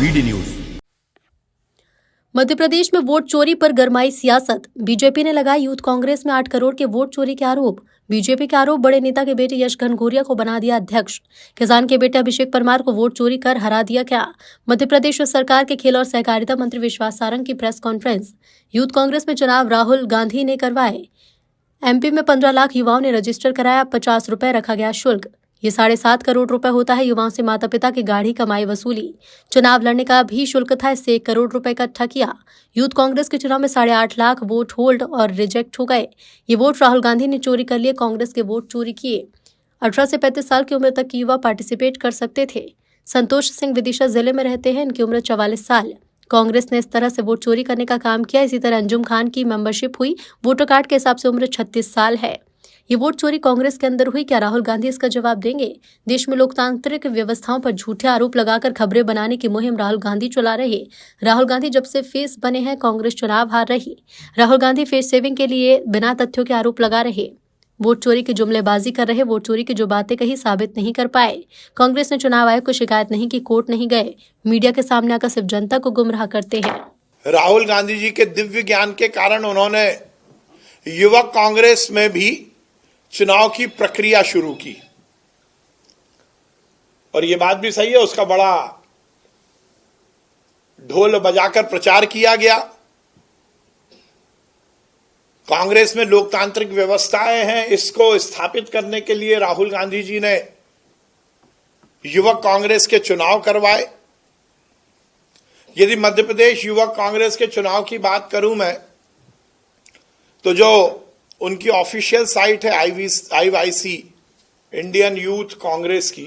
BD news. Madhya Pradesh में vote चोरी पर गरमाई सियासत। बीजेपी ने लगाए यूथ कांग्रेस में 8 करोड़ के वोट चोरी के आरोप। बीजेपी के आरोप, बड़े नेता के बेटे यश घनघोरिया को बना दिया अध्यक्ष। किसान के बेटे अभिषेक परमार को वोट चोरी कर हरा दिया क्या? मध्य प्रदेश सरकार के खेल और सहकारिता मंत्री विश्वास सारंग की प्रेस कॉन्फ्रेंस। यूथ कांग्रेस में चुनाव राहुल गांधी ने करवाए। एमपी में 15 लाख युवाओं ने रजिस्टर कराया, 50 रुपए रखा गया शुल्क। ये 7.5 करोड़ रुपए होता है युवाओं से माता पिता की गाढ़ी कमाई वसूली। चुनाव लड़ने का भी शुल्क था, इससे 1 करोड़ रुपए इकट्ठा किया। यूथ कांग्रेस के चुनाव में 8.5 लाख वोट होल्ड और रिजेक्ट हो गए। ये वोट राहुल गांधी ने चोरी कर लिए, कांग्रेस के वोट चोरी किए। 18 से 35 साल की उम्र तक के युवा पार्टिसिपेट कर सकते थे। संतोष सिंह विदिशा जिले में रहते हैं, इनकी उम्र 44 साल। कांग्रेस ने इस तरह से वोट चोरी करने का काम किया। इसी तरह अंजुम खान की मेंबरशिप हुई, वोटर कार्ड के हिसाब से उम्र 36 साल है। ये वोट चोरी कांग्रेस के अंदर हुई, क्या राहुल गांधी इसका जवाब देंगे? देश में लोकतांत्रिक व्यवस्थाओं पर झूठे आरोप लगाकर खबरें बनाने की मुहिम राहुल गांधी चला रहे। राहुल गांधी जब से फेस बने हैं, कांग्रेस चुनाव हार रही। राहुल गांधी फेस सेविंग के लिए बिना तथ्यों के आरोप लगा रहे, वोट चोरी की जुमलेबाजी कर रहे। वोट चोरी की जो बातें कही साबित नहीं कर पाए। कांग्रेस ने चुनाव आयोग को शिकायत नहीं की, कोर्ट नहीं गए, मीडिया के सामने आकर सिर्फ जनता को गुमराह करते हैं। राहुल गांधी जी के दिव्य ज्ञान के कारण उन्होंने युवक कांग्रेस में भी चुनाव की प्रक्रिया शुरू की, और यह बात भी सही है, उसका बड़ा ढोल बजाकर प्रचार किया गया। कांग्रेस में लोकतांत्रिक व्यवस्थाएं हैं, इसको स्थापित करने के लिए राहुल गांधी जी ने युवक कांग्रेस के चुनाव करवाए। यदि मध्य प्रदेश युवक कांग्रेस के चुनाव की बात करूं मैं, तो जो उनकी ऑफिशियल साइट है IYC इंडियन यूथ कांग्रेस की,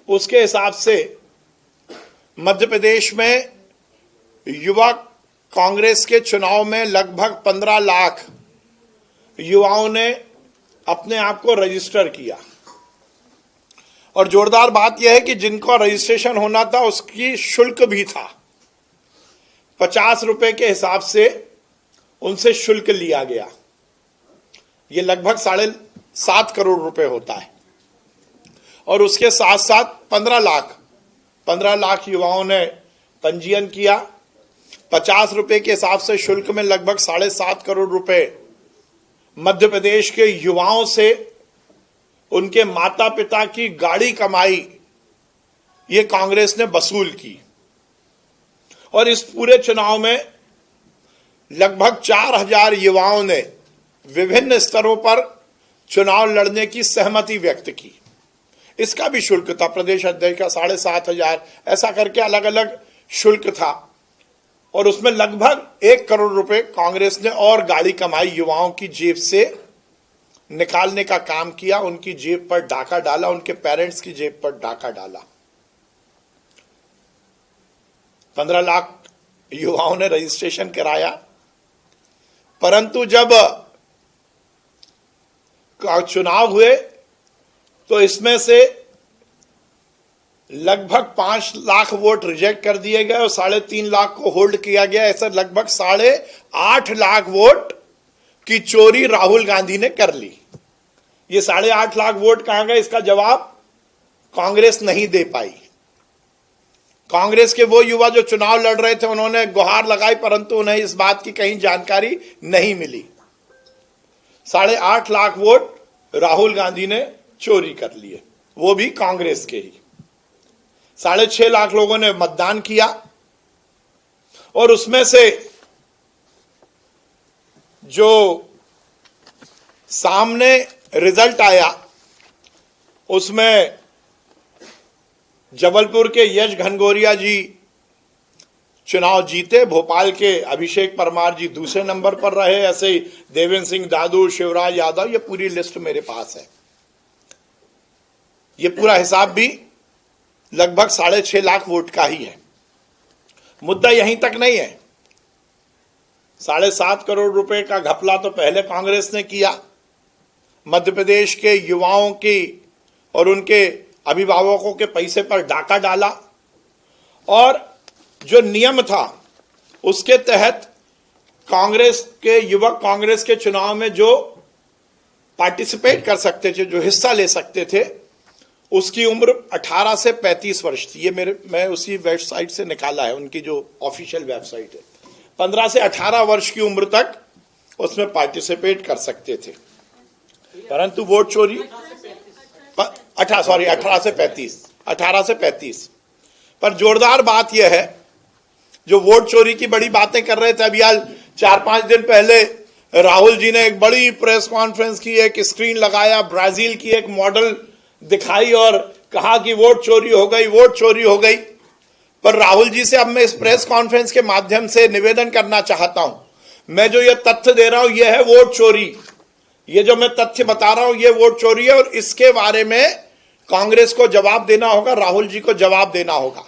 उसके हिसाब से मध्य प्रदेश में युवक कांग्रेस के चुनाव में लगभग 15 लाख युवाओं ने अपने आप को रजिस्टर किया। और जोरदार बात यह है कि जिनको रजिस्ट्रेशन होना था उसकी शुल्क भी था। 50 रुपए के हिसाब से उनसे शुल्क लिया गया। ये लगभग 7.5 करोड़ रुपए होता है। और उसके साथ साथ 15 लाख युवाओं ने पंजीयन किया। 50 रुपए के हिसाब से शुल्क में लगभग 7.5 करोड़ रुपए मध्य प्रदेश के युवाओं से उनके माता पिता की गाढ़ी कमाई ये कांग्रेस ने वसूल की। और इस पूरे चुनाव में लगभग 4000 युवाओं ने विभिन्न स्तरों पर चुनाव लड़ने की सहमति व्यक्त की। इसका भी शुल्क था, प्रदेश अध्यक्ष का 7,500, ऐसा करके अलग अलग शुल्क था। और उसमें लगभग 1 करोड़ रुपए कांग्रेस ने और गाड़ी कमाई युवाओं की जेब से निकालने का काम किया। उनकी जेब पर डाका डाला, उनके पेरेंट्स की जेब पर डाका डाला। 15 लाख युवाओं ने रजिस्ट्रेशन कराया, परंतु जब चुनाव हुए तो इसमें से लगभग 5 लाख वोट रिजेक्ट कर दिए गए और 3.5 लाख को होल्ड किया गया। ऐसा लगभग 8.5 लाख वोट की चोरी राहुल गांधी ने कर ली। ये 8.5 लाख वोट कहां गए, इसका जवाब कांग्रेस नहीं दे पाई। कांग्रेस के वो युवा जो चुनाव लड़ रहे थे उन्होंने गुहार लगाई, परंतु उन्हें इस बात की कहीं जानकारी नहीं मिली। 8.5 लाख वोट राहुल गांधी ने चोरी कर लिए, वो भी कांग्रेस के ही। 6.5 लाख लोगों ने मतदान किया और उसमें से जो सामने रिजल्ट आया उसमें जबलपुर के यश घनघोरिया जी चुनाव जीते, भोपाल के अभिषेक परमार जी दूसरे नंबर पर रहे, ऐसे ही देवेंद्र सिंह दादू, शिवराज यादव, ये पूरी लिस्ट मेरे पास है। ये पूरा हिसाब भी लगभग 6.5 लाख वोट का ही है। मुद्दा यहीं तक नहीं है। 7.5 करोड़ रुपए का घपला तो पहले कांग्रेस ने किया। मध्य प्रदेश के युवाओं की और उनके अभिभावकों के पैसे पर डाका डाला, और जो नियम था उसके तहत कांग्रेस के युवक कांग्रेस के चुनाव में जो पार्टिसिपेट कर सकते थे, जो हिस्सा ले सकते थे, उसकी उम्र 18 से 35 वर्ष थी। ये मैं उसी वेबसाइट से निकाला है, उनकी जो ऑफिशियल वेबसाइट है। 15 से 18 वर्ष की उम्र तक उसमें पार्टिसिपेट कर सकते थे, परंतु वोट चोरी 18 से 35। पर जोरदार बात यह है, जो वोट चोरी की बड़ी बातें कर रहे थे, अभी आज 4-5 दिन पहले राहुल जी ने एक बड़ी प्रेस कॉन्फ्रेंस की, एक स्क्रीन लगाया, ब्राजील की एक मॉडल दिखाई और कहा कि वोट चोरी हो गई, वोट चोरी हो गई। पर राहुल जी से अब मैं इस प्रेस कॉन्फ्रेंस के माध्यम से निवेदन करना चाहता हूं, मैं जो ये तथ्य दे रहा हूं यह है वोट चोरी। ये जो मैं तथ्य बता रहा हूं ये वोट चोरी है और इसके बारे में कांग्रेस को जवाब देना होगा, राहुल जी को जवाब देना होगा।